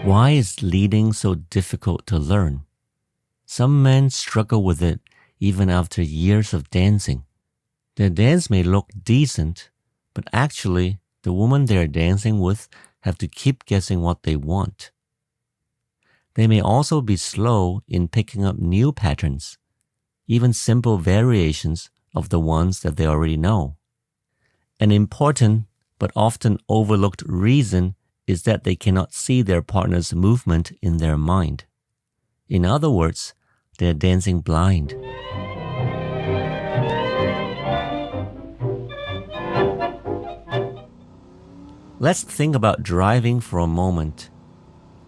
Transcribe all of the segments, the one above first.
Why is leading so difficult to learn? Some men struggle with it even after years of dancing. Their dance may look decent, but actually, the woman they are dancing with have to keep guessing what they want. They may also be slow in picking up new patterns, even simple variations of the ones that they already know. An important but often overlooked reason is that they cannot see their partner's movement in their mind. In other words, they're dancing blind. Let's think about driving for a moment.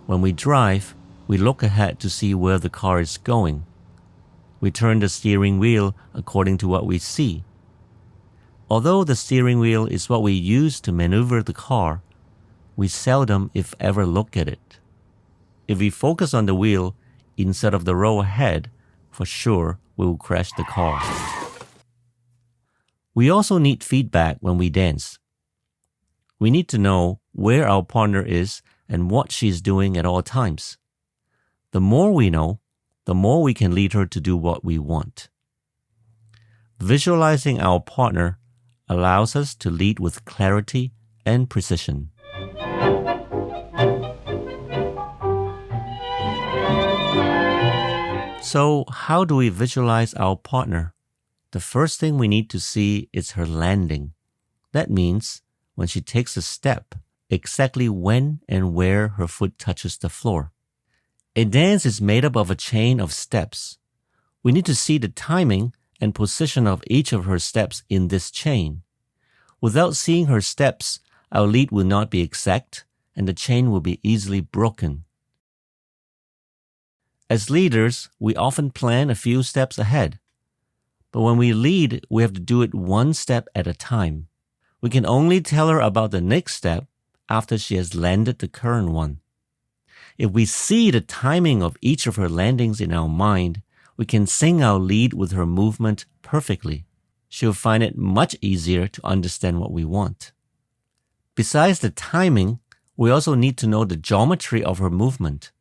When we drive, we look ahead to see where the car is going. We turn the steering wheel according to what we see. Although the steering wheel is what we use to maneuver the car, we seldom, if ever, look at it. If we focus on the wheel instead of the road ahead, for sure we will crash the car. We also need feedback when we dance. We need to know where our partner is and what she's doing at all times. The more we know, the more we can lead her to do what we want. Visualizing our partner allows us to lead with clarity and precision. So, how do we visualize our partner? The first thing we need to see is her landing. That means when she takes a step, exactly when and where her foot touches the floor. A dance is made up of a chain of steps. We need to see the timing and position of each of her steps in this chain. Without seeing her steps, our lead will not be exact and the chain will be easily broken. As leaders, we often plan a few steps ahead. But when we lead, we have to do it one step at a time. We can only tell her about the next step after she has landed the current one. If we see the timing of each of her landings in our mind, we can sing our lead with her movement perfectly. She'll find it much easier to understand what we want. Besides the timing, we also need to know the geometry of her movement.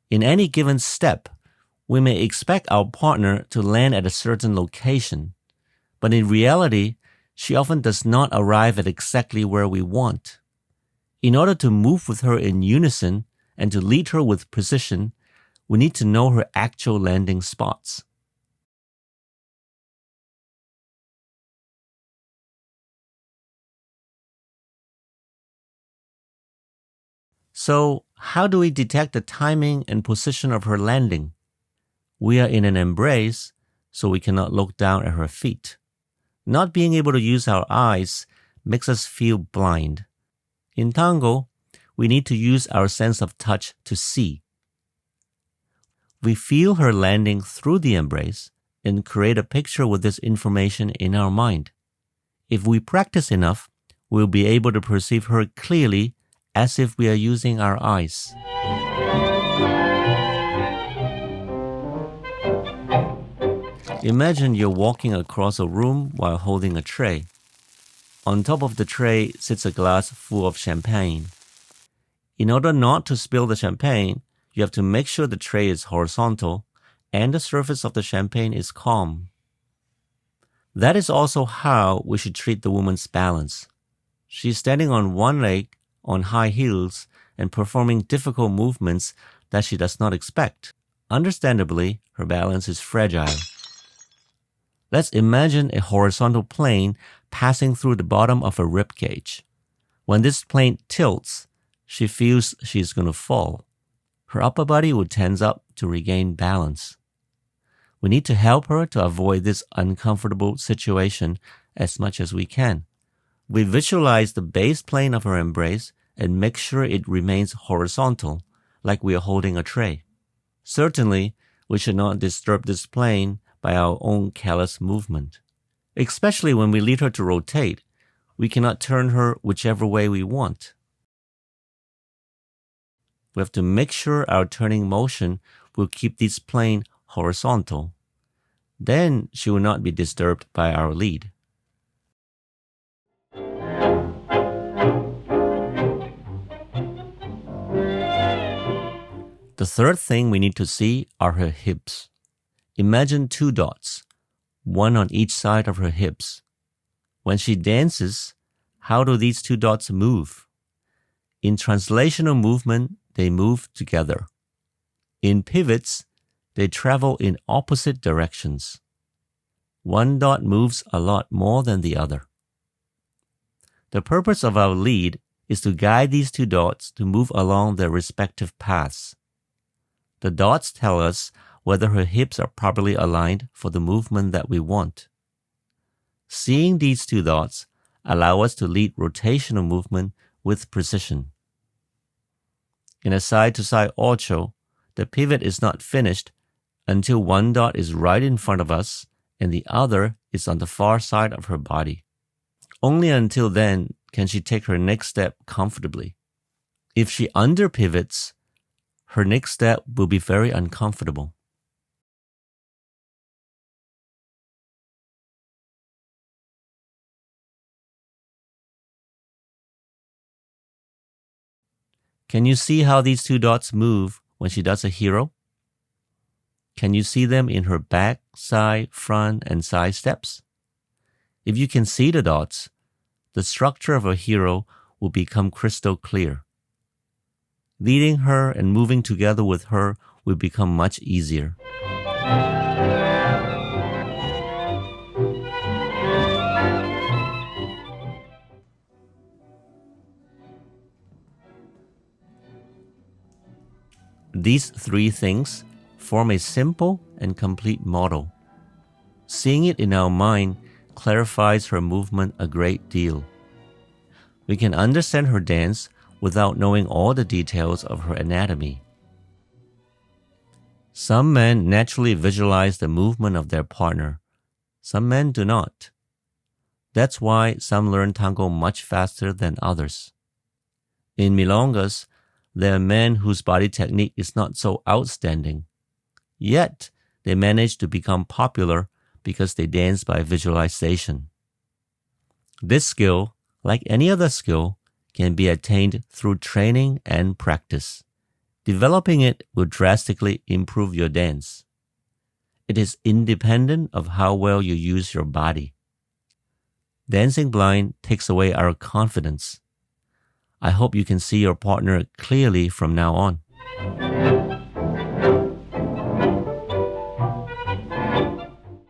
In any given step, we may expect our partner to land at a certain location, but in reality, she often does not arrive at exactly where we want. In order to move with her in unison and to lead her with precision, we need to know her actual landing spots. So, how do we detect the timing and position of her landing? We are in an embrace, so we cannot look down at her feet. Not being able to use our eyes makes us feel blind. In tango, we need to use our sense of touch to see. We feel her landing through the embrace and create a picture with this information in our mind. If we practice enough, we'll be able to perceive her clearly as if we are using our eyes. Imagine you're walking across a room while holding a tray. On top of the tray sits a glass full of champagne. In order not to spill the champagne, you have to make sure the tray is horizontal and the surface of the champagne is calm. That is also how we should treat the woman's balance. She's standing on one leg, on high heels, and performing difficult movements that she does not expect. Understandably, her balance is fragile. Let's imagine a horizontal plane passing through the bottom of a rib cage. When this plane tilts, she feels she's going to fall. Her upper body will tense up to regain balance. We need to help her to avoid this uncomfortable situation as much as we can. We visualize the base plane of her embrace and make sure it remains horizontal, like we are holding a tray. Certainly, we should not disturb this plane by our own careless movement. Especially when we lead her to rotate, we cannot turn her whichever way we want. We have to make sure our turning motion will keep this plane horizontal. Then she will not be disturbed by our lead. The third thing we need to see are her hips. Imagine 2 dots, one on each side of her hips. When she dances, how do these 2 dots move? In translational movement, they move together. In pivots, they travel in opposite directions. One dot moves a lot more than the other. The purpose of our lead is to guide these 2 dots to move along their respective paths. The dots tell us whether her hips are properly aligned for the movement that we want. Seeing these 2 dots allow us to lead rotational movement with precision. In a side-to-side ocho, the pivot is not finished until one dot is right in front of us and the other is on the far side of her body. Only until then can she take her next step comfortably. If she under-pivots, her next step will be very uncomfortable. Can you see how these 2 dots move when she does a hero? Can you see them in her back, side, front, and side steps? If you can see the dots, the structure of a hero will become crystal clear. Leading her and moving together with her will become much easier. These 3 things form a simple and complete model. Seeing it in our mind clarifies her movement a great deal. We can understand her dance without knowing all the details of her anatomy. Some men naturally visualize the movement of their partner. Some men do not. That's why some learn tango much faster than others. In milongas, there are men whose body technique is not so outstanding. Yet, they manage to become popular because they dance by visualization. This skill, like any other skill, can be attained through training and practice. Developing it will drastically improve your dance. It is independent of how well you use your body. Dancing blind takes away our confidence. I hope you can see your partner clearly from now on.